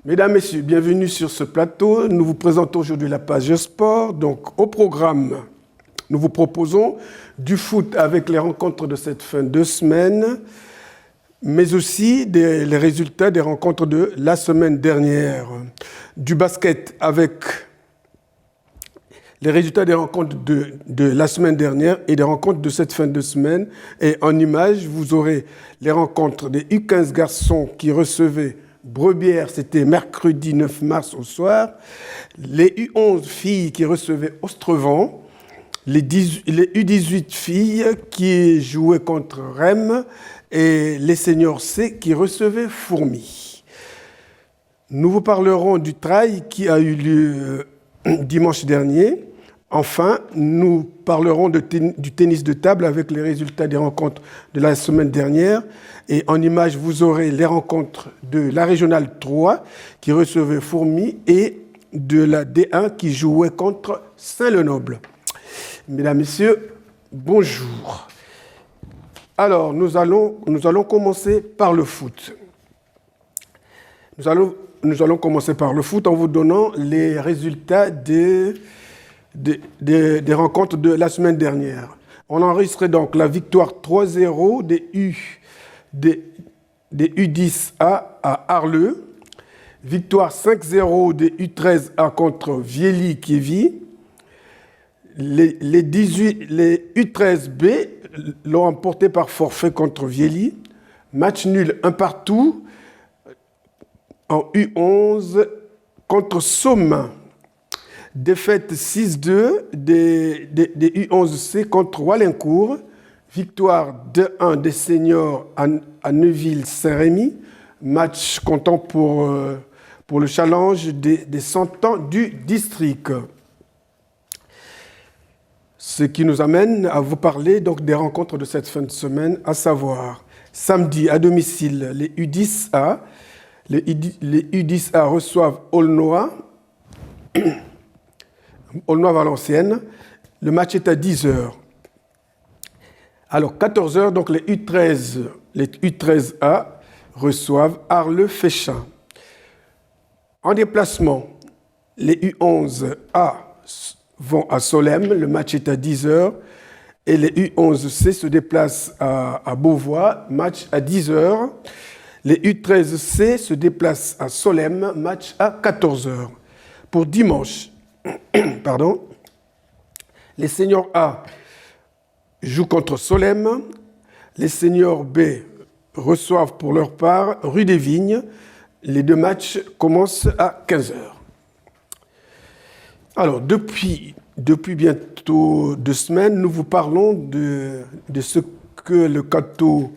Mesdames, Messieurs, bienvenue sur ce plateau. Nous vous présentons aujourd'hui la page sport. Donc, au programme, nous vous proposons du foot avec les rencontres de cette fin de semaine, mais aussi les résultats des rencontres de la semaine dernière. Du basket avec les résultats des rencontres de la semaine dernière et des rencontres de cette fin de semaine. Et en images, vous aurez les rencontres des U15 garçons qui recevaient Brebières, c'était mercredi 9 mars au soir. Les U11 filles qui recevaient Ostrevent. Les U18 filles qui jouaient contre Rennes et les seniors C qui recevaient Fourmi. Nous vous parlerons du trail qui a eu lieu dimanche dernier. Enfin, nous parlerons du tennis de table avec les résultats des rencontres de la semaine dernière. Et en image, vous aurez les rencontres de la Régionale 3 qui recevait Fourmi et de la D1 qui jouait contre Saint-Lenoble. Mesdames, Messieurs, bonjour. Alors, nous allons commencer par le foot. Nous allons commencer par le foot en vous donnant les résultats des rencontres de la semaine dernière. On enregistrait donc la victoire 3-0 des U10A à Arleux, victoire 5-0 des U13A contre Viely-Kévy. Les U13B l'ont emporté par forfait contre Viely. Match nul 1-1 en U11 contre Somme. Défaite 6-2 des U11C contre Walincourt. Victoire 2-1 des seniors à Neuville-Saint-Rémy. Match comptant pour le challenge des 100 ans du district. Ce qui nous amène à vous parler donc des rencontres de cette fin de semaine, à savoir samedi à domicile, les U10A. Les U10A reçoivent Aulnois Valenciennes. Le match est à 10h. Alors, 14h, donc les U13A reçoivent Arleux-Féchin. En déplacement, les U11A vont à Solesmes, le match est à 10h. Et les U11C se déplacent à Beauvois, match à 10h. Les U13C se déplacent à Solesmes, match à 14h. Pour dimanche, les seniors A jouent contre Solesmes. Les seniors B reçoivent pour leur part Rue des Vignes. Les deux matchs commencent à 15h. Alors, depuis bientôt 2 semaines, nous vous parlons de ce que le Cateau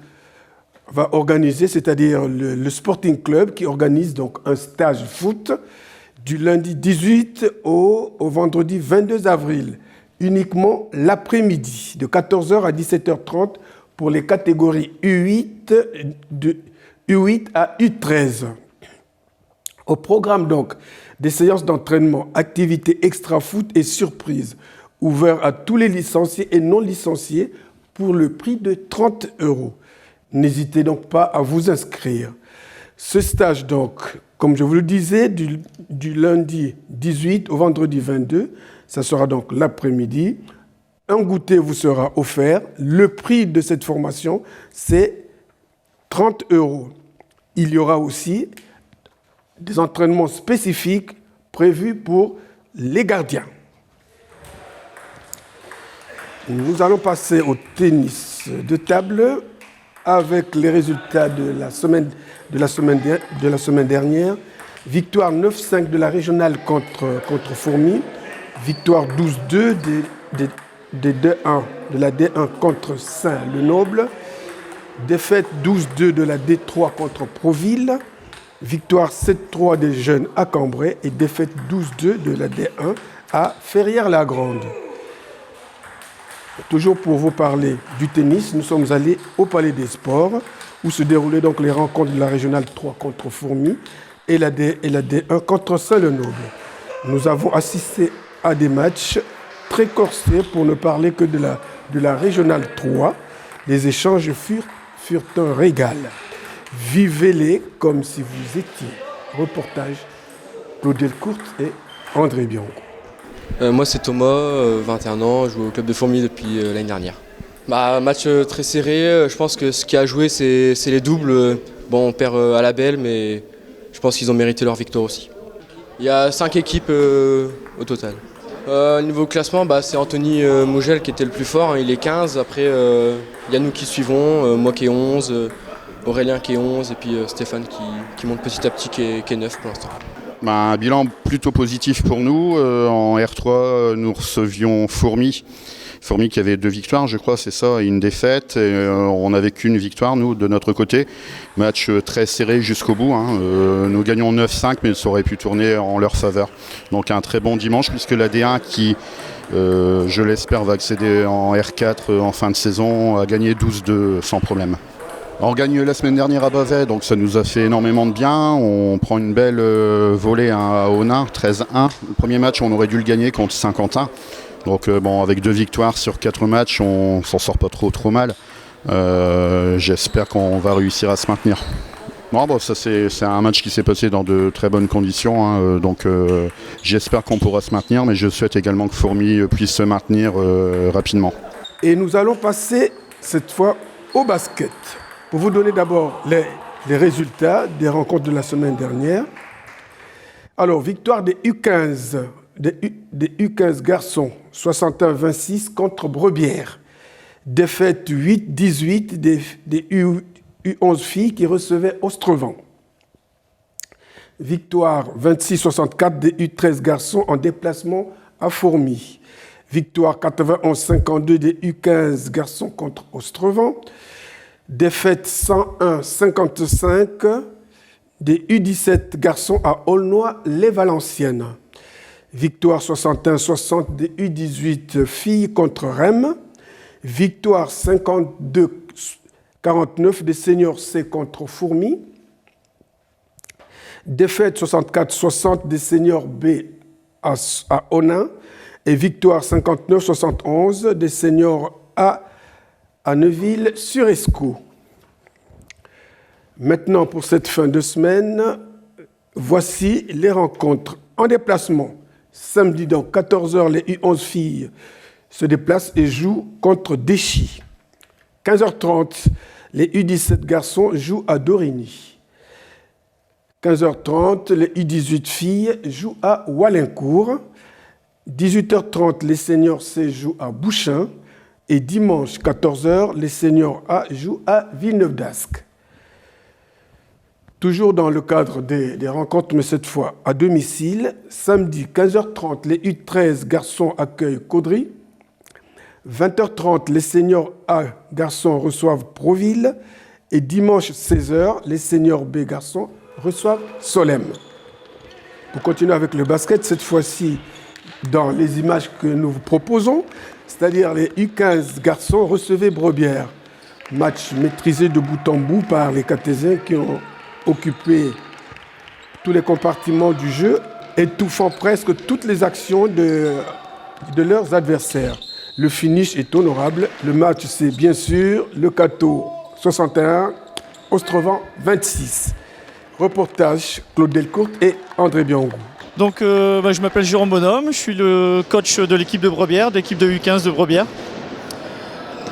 va organiser, c'est-à-dire le Sporting Club qui organise donc un stage foot du lundi 18 au vendredi 22 avril, uniquement l'après-midi, de 14h à 17h30 pour les catégories U8 à U13. Au programme donc, des séances d'entraînement, activités extra-foot et surprises, ouverts à tous les licenciés et non licenciés pour le prix de 30 €. N'hésitez donc pas à vous inscrire. Ce stage donc, comme je vous le disais, du lundi 18 au vendredi 22, ça sera donc l'après-midi. Un goûter vous sera offert. Le prix de cette formation, c'est 30 €. Il y aura aussi des entraînements spécifiques prévus pour les gardiens. Nous allons passer au tennis de table avec les résultats de la semaine dernière. Victoire 9-5 de la Régionale contre Fourmi. Victoire 12-2 de la D1 contre Saint-Lenoble. Défaite 12-2 de la D3 contre Proville. Victoire 7-3 des jeunes à Cambrai et défaite 12-2 de la D1 à Ferrières-la-Grande. Toujours pour vous parler du tennis, nous sommes allés au Palais des Sports où se déroulaient donc les rencontres de la Régionale 3 contre Fourmi et la D1 contre Saint-Lenoble. Nous avons assisté à des matchs très corsés pour ne parler que de la Régionale 3. Les échanges furent un régal. Vivez-les comme si vous étiez Reportage Claude Delcourt et André Bianco. Moi c'est Thomas, 21 ans, je joue au club de Fourmi depuis l'année dernière. Match très serré, je pense que ce qui a joué c'est les doubles. Bon, on perd à la belle, mais je pense qu'ils ont mérité leur victoire aussi. Il y a 5 équipes au total. Niveau classement, c'est Anthony Mougel qui était le plus fort, hein, il est 15. Après, il y a nous qui suivons, moi qui est 11, Aurélien qui est 11 et puis Stéphane qui monte petit à petit qui est 9 pour l'instant. Un bilan plutôt positif pour nous. En R3, nous recevions Fourmi. Fourmi qui avait 2 victoires, je crois, c'est ça, et une défaite. Et, on n'avait qu'une victoire, nous, de notre côté. Match très serré jusqu'au bout. Nous gagnons 9-5, mais ça aurait pu tourner en leur faveur. Donc un très bon dimanche, puisque la D1 qui, je l'espère, va accéder en R4 en fin de saison, a gagné 12-2 sans problème. On gagne la semaine dernière à Bavet, donc ça nous a fait énormément de bien. On prend une belle volée à Onin, 13-1. Le premier match, on aurait dû le gagner contre Saint-Quentin. Donc avec 2 victoires sur 4 matchs, on s'en sort pas trop mal. J'espère qu'on va réussir à se maintenir. Ça c'est un match qui s'est passé dans de très bonnes conditions, donc j'espère qu'on pourra se maintenir, mais je souhaite également que Fourmi puisse se maintenir rapidement. Et nous allons passer cette fois au basket. Pour vous donner d'abord les résultats des rencontres de la semaine dernière. Alors, victoire des U15, des U15 garçons, 61-26 contre Brebière. Défaite 8-18 des U11 filles qui recevaient Ostrevent. Victoire 26-64 des U13 garçons en déplacement à Fourmi. Victoire 91-52 des U15 garçons contre Ostrevent. Défaite 101-55 des U17 garçons à Aulnoy-les-Valenciennes. Victoire 61-60 des U18 filles contre Rennes. Victoire 52-49 des seniors C contre Fourmi. Défaite 64-60 des seniors B à Onin. Et victoire 59-71 des seniors A à Neuville-sur-Escaut. Maintenant, pour cette fin de semaine, voici les rencontres en déplacement. Samedi, dans 14h, les U11 filles se déplacent et jouent contre Déchy. 15h30, les U17 garçons jouent à Dorigny. 15h30, les U18 filles jouent à Wallincourt. 18h30, les seniors C jouent à Bouchain. Et dimanche, 14h, les seniors A jouent à Villeneuve-d'Ascq. Toujours dans le cadre des rencontres, mais cette fois à domicile, samedi, 15h30, les U13 garçons accueillent Caudry. 20h30, les seniors A garçons reçoivent Proville. Et dimanche, 16h, les seniors B garçons reçoivent Solesmes. Pour continuer avec le basket, cette fois-ci, dans les images que nous vous proposons, c'est-à-dire les U15 garçons recevaient Brebière. Match maîtrisé de bout en bout par les Catésiens qui ont occupé tous les compartiments du jeu, étouffant presque toutes les actions de leurs adversaires. Le finish est honorable. Le match, c'est bien sûr le Cateau 61, Ostrevent 26. Reportage Claude Delcourt et André Bianco. Donc, je m'appelle Jérôme Bonhomme, je suis le coach de l'équipe de Brebière, de l'équipe de U15 de Brebière.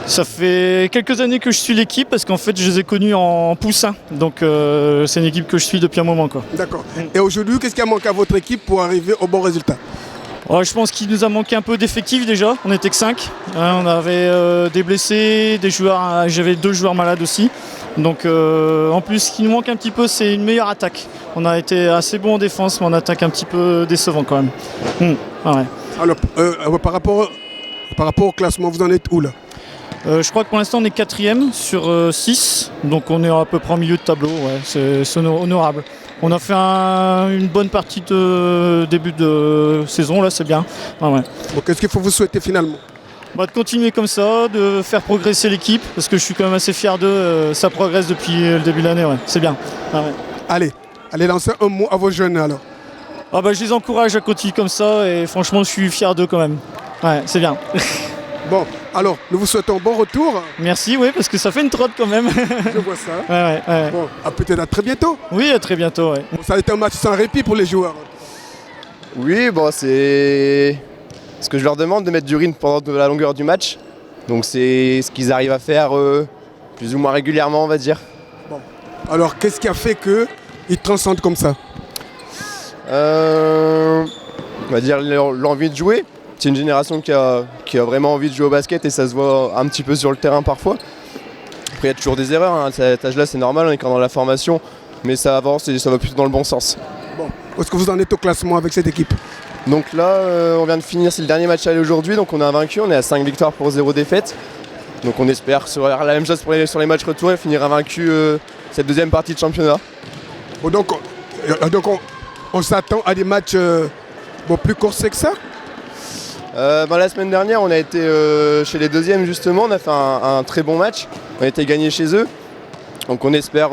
Ça fait quelques années que je suis l'équipe parce qu'en fait je les ai connus en poussin. Donc c'est une équipe que je suis depuis un moment, quoi. D'accord. Et aujourd'hui, qu'est-ce qui a manqué à votre équipe pour arriver au bon résultat ? Je pense qu'il nous a manqué un peu d'effectifs déjà, on n'était que 5. On avait des blessés, des joueurs, j'avais 2 joueurs malades aussi. Donc en plus ce qui nous manque un petit peu c'est une meilleure attaque. On a été assez bon en défense mais en attaque un petit peu décevant quand même. Ouais. Alors par rapport au classement, vous en êtes où là ? Je crois que pour l'instant on est 4e sur 6, donc on est à peu près en milieu de tableau, ouais. C'est honorable. On a fait une bonne partie de début de saison, là c'est bien. Ouais. Bon, qu'est-ce qu'il faut vous souhaiter finalement ? De continuer comme ça, de faire progresser l'équipe, parce que je suis quand même assez fier d'eux, ça progresse depuis le début de l'année, ouais. C'est bien. Ouais. Allez lancer un mot à vos jeunes alors. Je les encourage à continuer comme ça et franchement je suis fier d'eux quand même. Ouais, c'est bien. Bon, alors, nous vous souhaitons un bon retour. Merci, oui, parce que ça fait une trotte quand même. Je vois ça. Ouais. Bon, peut-être à très bientôt. Oui, à très bientôt. Ouais. Bon, ça a été un match sans répit pour les joueurs. Oui, bon, c'est ce que je leur demande de mettre du rythme pendant la longueur du match. Donc c'est ce qu'ils arrivent à faire plus ou moins régulièrement, on va dire. Alors, qu'est-ce qui a fait qu'ils transcendent comme ça? On va dire l'envie de jouer. C'est une génération qui a vraiment envie de jouer au basket et ça se voit un petit peu sur le terrain parfois. Après, il y a toujours des erreurs, hein. À cet âge-là, c'est normal, on est quand dans la formation, mais ça avance et ça va plutôt dans le bon sens. Bon, où est-ce que vous en êtes au classement avec cette équipe? Donc là, on vient de finir, c'est le dernier match aller aujourd'hui, donc on a vaincu, on est à 5 victoires pour 0 défaite. Donc on espère sur la même chose sur les matchs retour et finir invaincu cette deuxième partie de championnat. Bon, donc on s'attend à des matchs plus corsés que ça? La semaine dernière, on a été chez les deuxièmes justement, on a fait un très bon match, on a été gagné chez eux. Donc on espère,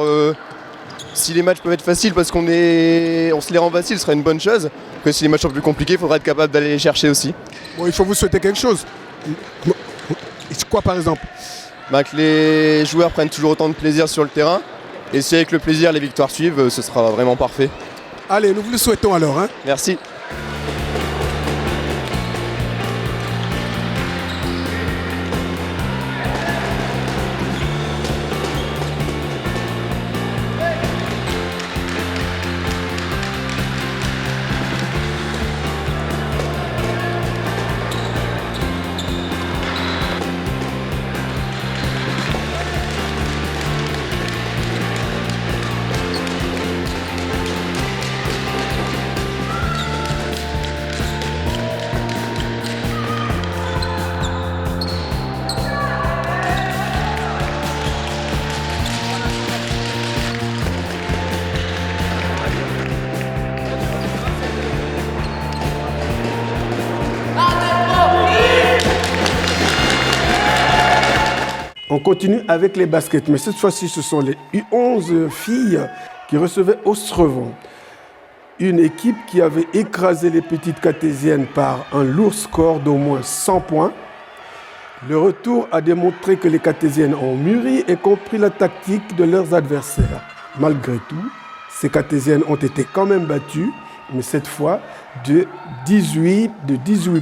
si les matchs peuvent être faciles parce on se les rend faciles, ce sera une bonne chose. Après si les matchs sont plus compliqués, il faudra être capable d'aller les chercher aussi. Bon, il faut vous souhaiter quelque chose. C'est quoi par exemple? Que les joueurs prennent toujours autant de plaisir sur le terrain. Et si avec le plaisir les victoires suivent, ce sera vraiment parfait. Allez, nous vous le souhaitons alors. Hein. Merci. On continue avec les baskets, mais cette fois-ci, ce sont les U11 filles qui recevaient Ostrevon. Une équipe qui avait écrasé les petites cartésiennes par un lourd score d'au moins 100 points. Le retour a démontré que les cartésiennes ont mûri et compris la tactique de leurs adversaires. Malgré tout, ces cartésiennes ont été quand même battues, mais cette fois de 18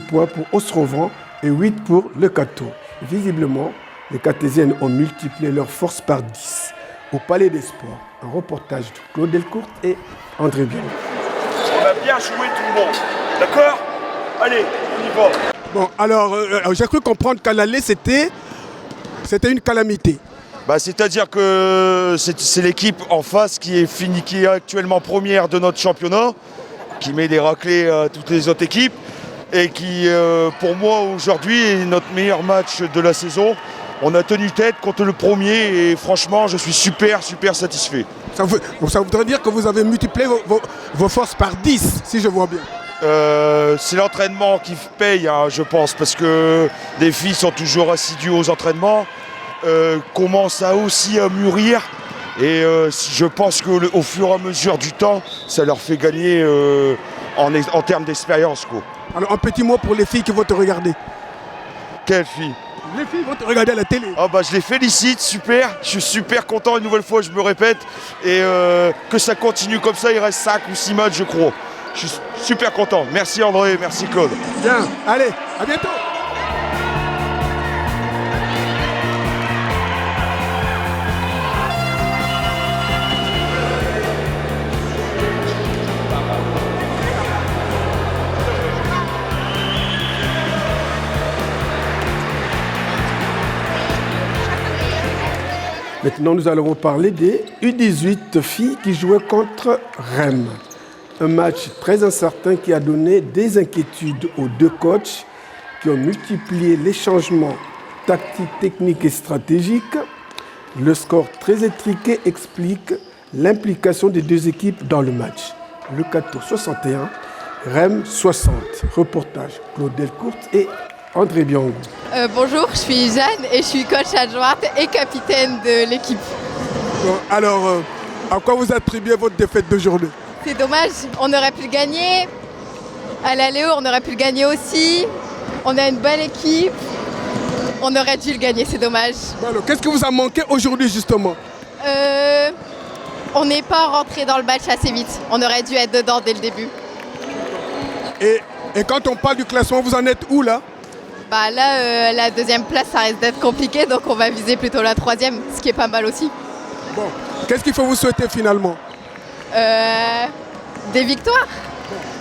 points pour Ostrevon et 8 pour le Cateau. Visiblement, les cartésiennes ont multiplié leurs forces par 10. Au Palais des Sports, un reportage de Claude Delcourt et André Biron. On a bien joué tout le monde, d'accord? Allez, on y va. Bon, alors, j'ai cru comprendre qu'à l'aller, c'était une calamité. C'est-à-dire que c'est l'équipe en face qui est actuellement première de notre championnat, qui met des raclées à toutes les autres équipes, et qui, pour moi, aujourd'hui, est notre meilleur match de la saison. On a tenu tête contre le premier et franchement, je suis super satisfait. Ça voudrait dire que vous avez multiplié vos forces par 10, si je vois bien. C'est l'entraînement qui paye, hein, je pense, parce que les filles sont toujours assidues aux entraînements, commencent aussi à mûrir. Et je pense qu'au fur et à mesure du temps, ça leur fait gagner en termes d'expérience. Alors un petit mot pour les filles qui vont te regarder. Quelles filles? Les filles vont te regarder à la télé. Je les félicite, super. Je suis super content, une nouvelle fois, je me répète. Et que ça continue comme ça, il reste 5 ou 6 matchs, je crois. Je suis super content. Merci André, merci Claude. Bien, allez, à bientôt. Maintenant, nous allons vous parler des U18 filles qui jouaient contre Rennes. Un match très incertain qui a donné des inquiétudes aux deux coachs qui ont multiplié les changements tactiques, techniques et stratégiques. Le score très étriqué explique l'implication des deux équipes dans le match. Le Cateau 61, Rennes 60. Reportage Claude Delcourt et André Biangou. Bonjour, je suis Jeanne et je suis coach adjointe et capitaine de l'équipe. Bon, alors, à quoi vous attribuez votre défaite d'aujourd'hui? C'est dommage, on aurait pu le gagner. À l'aller, on aurait pu le gagner aussi. On a une belle équipe. On aurait dû le gagner, c'est dommage. Bon, alors, qu'est-ce qui vous a manqué aujourd'hui justement? On n'est pas rentré dans le match assez vite. On aurait dû être dedans dès le début. Et quand on parle du classement, vous en êtes où là? Bah là, la deuxième place, ça risque d'être compliqué, donc on va viser plutôt la troisième, ce qui est pas mal aussi. Bon, qu'est-ce qu'il faut vous souhaiter finalement? Des victoires.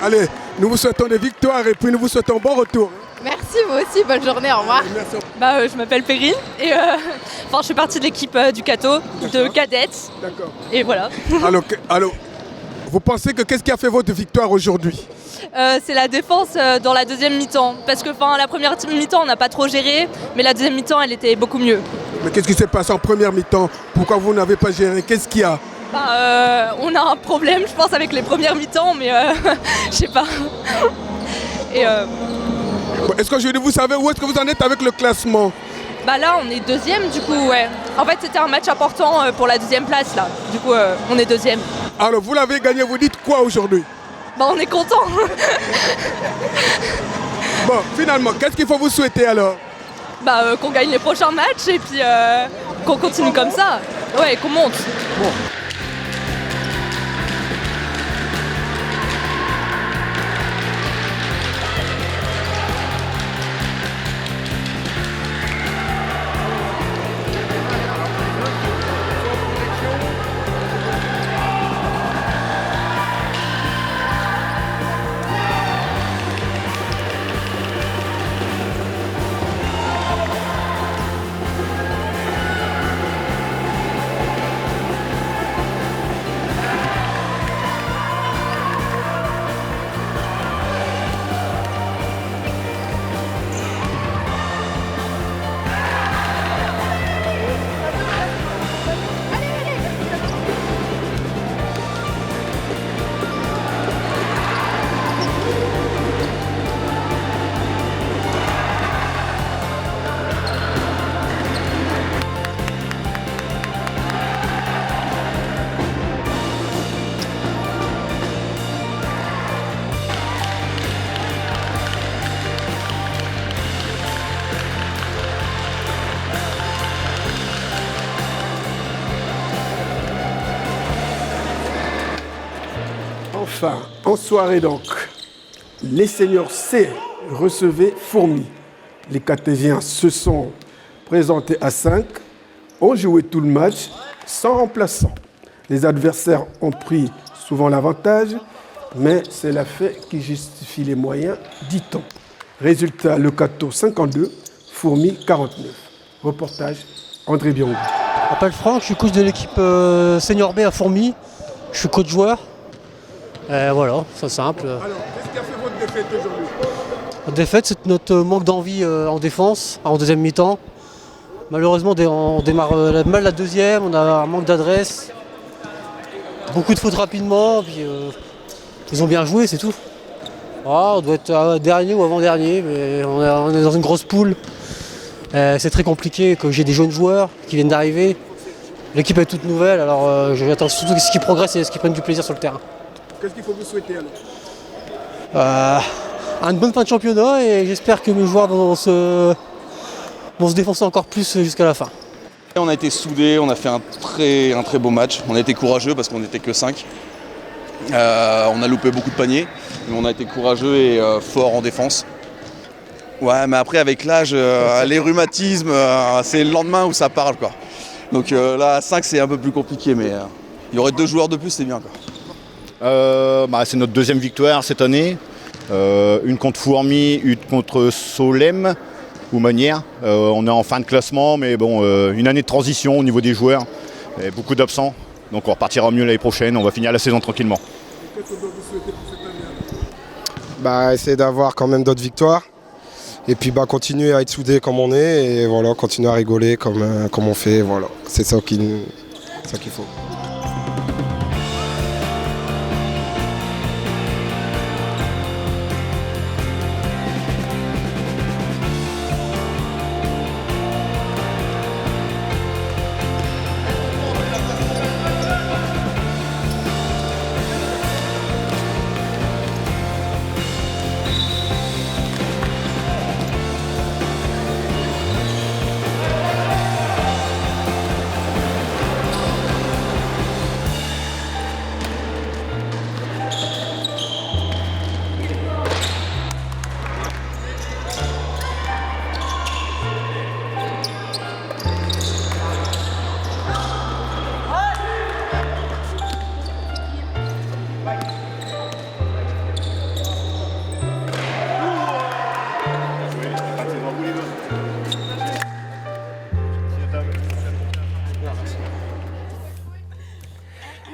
Allez, nous vous souhaitons des victoires et puis nous vous souhaitons bon retour. Merci, vous aussi, bonne journée, au revoir. Merci. Je m'appelle Perrine et je fais partie de l'équipe du Cato, de cadettes. D'accord. Et voilà. Alors, vous pensez que qu'est-ce qui a fait votre victoire aujourd'hui? C'est la défense dans la deuxième mi-temps. Parce que la première mi-temps, on n'a pas trop géré, mais la deuxième mi-temps, elle était beaucoup mieux. Mais qu'est-ce qui s'est passé en première mi-temps? Pourquoi vous n'avez pas géré? Qu'est-ce qu'il y a? On a un problème, je pense, avec les premières mi-temps, mais je sais pas. Et Bon, est-ce qu'aujourd'hui vous savez où est-ce que vous en êtes avec le classement? là, on est deuxième, du coup, ouais. En fait, c'était un match important pour la deuxième place, là. Du coup, on est deuxième. Alors vous l'avez gagné, vous dites quoi aujourd'hui? On est content. Bon, finalement, qu'est-ce qu'il faut vous souhaiter alors? Qu'on gagne les prochains matchs et puis qu'on continue comme ça. Ouais, qu'on monte. Bon. Enfin, en soirée donc, les seniors C recevaient Fourmi. Les Cartésiens se sont présentés à 5, ont joué tout le match sans remplaçant. Les adversaires ont pris souvent l'avantage, mais c'est la fait qui justifie les moyens, dit-on. Résultat, le Cato 52, Fourmi 49. Reportage, André Bianco. Je m'appelle Franck, je suis coach de l'équipe Senior B à Fourmi. Je suis coach joueur. Voilà, c'est simple. Alors, qu'est-ce qui a fait votre défaite aujourd'hui? La défaite, c'est notre manque d'envie en défense, en deuxième mi-temps. Malheureusement, on démarre mal la deuxième, on a un manque d'adresse. Beaucoup de fautes rapidement, puis ils ont bien joué, c'est tout. On doit être dernier ou avant-dernier, mais on est dans une grosse poule. C'est très compliqué, que j'ai des jeunes joueurs qui viennent d'arriver. L'équipe est toute nouvelle, alors j'attends surtout ce qui progresse et ce qui prennent du plaisir sur le terrain. Qu'est-ce qu'il faut vous souhaiter alors? Une bonne fin de championnat et j'espère que mes joueurs vont se défoncer encore plus jusqu'à la fin. On a été soudés, on a fait un très beau match. On a été courageux parce qu'on n'était que 5. On a loupé beaucoup de paniers, mais on a été courageux et fort en défense. Ouais, mais après avec l'âge, les rhumatismes, c'est le lendemain où ça parle, quoi. Donc là, à 5, c'est un peu plus compliqué, mais il y aurait 2 joueurs de plus, c'est bien, quoi. C'est notre deuxième victoire cette année. Une contre Fourmi, une contre Solem ou Manière. On est en fin de classement, mais bon, une année de transition au niveau des joueurs. Et beaucoup d'absents. Donc on repartira mieux l'année prochaine. On va finir la saison tranquillement. Qu'est-ce que vous souhaitez pour cette année? Essayer d'avoir quand même d'autres victoires. Et puis continuer à être soudés comme on est. Et voilà, continuer à rigoler comme on fait. Voilà, c'est ça qu'il faut.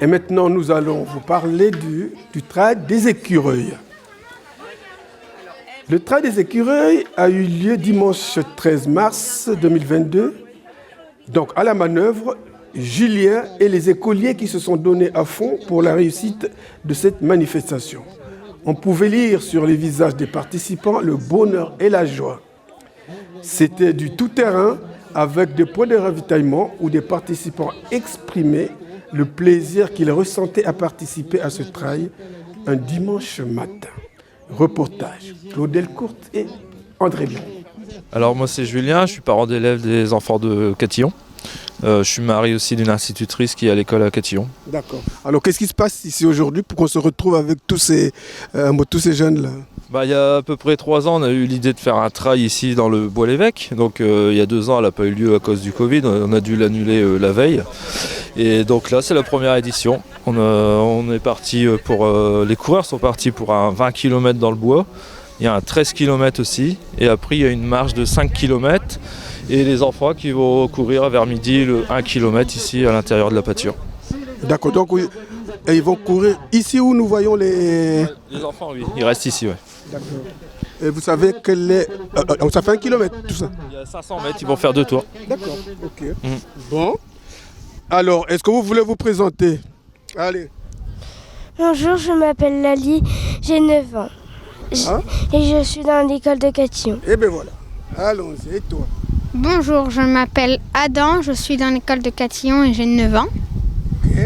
Et maintenant, nous allons vous parler du trail des écureuils. Le trail des écureuils a eu lieu dimanche 13 mars 2022. Donc, à la manœuvre, Julien et les écoliers qui se sont donnés à fond pour la réussite de cette manifestation. On pouvait lire sur les visages des participants le bonheur et la joie. C'était du tout-terrain avec des points de ravitaillement où des participants exprimaient le plaisir qu'ils ressentaient à participer à ce trail un dimanche matin. Reportage, Claude Delcourt et André Blanc. Alors moi c'est Julien, je suis parent d'élèves des enfants de Catillon. Je suis mari aussi d'une institutrice qui est à l'école à Catillon. D'accord. Alors qu'est-ce qui se passe ici aujourd'hui pour qu'on se retrouve avec tous ces jeunes-là ? Il y a à peu près 3 ans, on a eu l'idée de faire un trail ici dans le Bois-l'Évêque. Donc il y a 2 ans, elle n'a pas eu lieu à cause du Covid, on a dû l'annuler la veille. Et donc là, c'est la première édition. On est parti pour... les coureurs sont partis pour un 20 km dans le bois. Il y a un 13 km aussi. Et après, il y a une marche de 5 km. Et les enfants qui vont courir vers midi le 1 km ici à l'intérieur de la pâture. D'accord, donc oui. Et ils vont courir ici où nous voyons les... Les enfants, oui, ils restent ici, oui. D'accord. Et vous savez ça fait 1 km tout ça? Il y a 500 mètres, ils vont faire 2 tours. D'accord, ok. Bon. Alors, est-ce que vous voulez vous présenter? Allez. Bonjour, je m'appelle Lali, j'ai 9 ans. Et je suis dans l'école de Catillon. Eh bien voilà. Allons-y, et toi? Bonjour, je m'appelle Adam, je suis dans l'école de Catillon et j'ai 9 ans. Ok.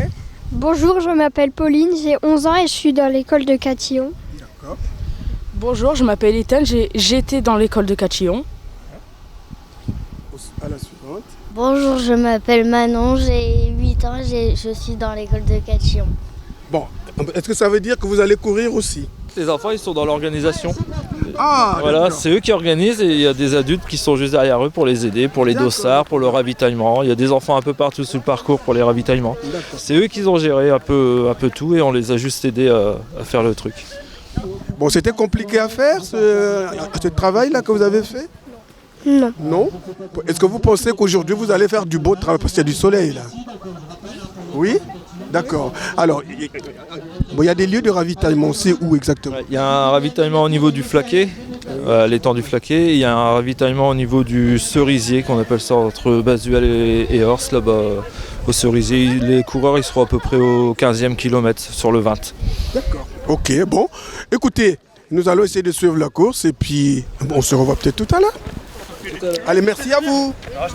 Bonjour, je m'appelle Pauline, j'ai 11 ans et je suis dans l'école de Catillon. D'accord. Bonjour, je m'appelle Ethan, j'étais dans l'école de Catillon. À la suivante. Bonjour, je m'appelle Manon, j'ai 8 ans et je suis dans l'école de Catillon. Bon, est-ce que ça veut dire que vous allez courir aussi? Les enfants, ils sont dans l'organisation. Ah, voilà, d'accord. c'est eux qui organisent et il y a des adultes qui sont juste derrière eux pour les aider, pour les dossards, pour le ravitaillement. Il y a des enfants un peu partout sur le parcours pour les ravitaillements. C'est eux qui ont géré un peu tout et on les a juste aidés à faire le truc. Bon, c'était compliqué à faire ce travail-là que vous avez fait? Non. Non? Est-ce que vous pensez qu'aujourd'hui vous allez faire du beau travail parce qu'il y a du soleil là? Oui? D'accord. Alors, il y a des lieux de ravitaillement, c'est où exactement? Il y a un ravitaillement au niveau du Flaquet, l'étang du Flaquet. Il y a un ravitaillement au niveau du Cerisier, qu'on appelle ça entre Bazuel et Ors, là-bas au Cerisier. Les coureurs, ils seront à peu près au 15e kilomètre sur le 20. D'accord. Ok, bon. Écoutez, nous allons essayer de suivre la course et puis on se revoit peut-être tout à l'heure. Allez, merci à vous. Merci.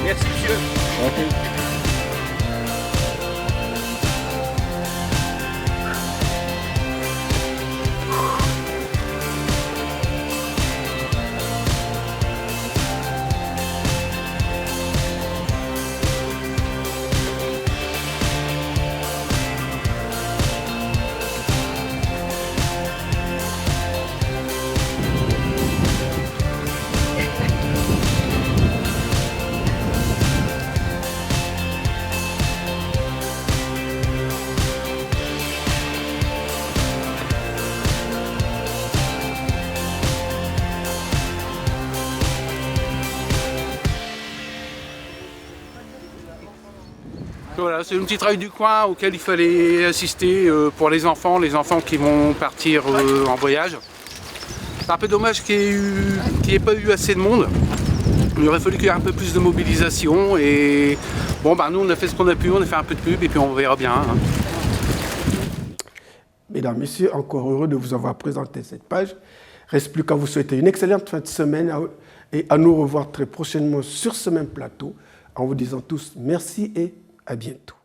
Merci monsieur. Voilà, c'est un petit travail du coin auquel il fallait assister pour les enfants qui vont partir en voyage. C'est un peu dommage qu'il n'y ait pas eu assez de monde. Il aurait fallu qu'il y ait un peu plus de mobilisation et bon nous on a fait ce qu'on a pu, on a fait un peu de pub et puis on verra bien. Hein. Mesdames, Messieurs, encore heureux de vous avoir présenté cette page. Reste plus qu'à vous souhaiter une excellente fin de semaine et à nous revoir très prochainement sur ce même plateau en vous disant tous merci et à bientôt.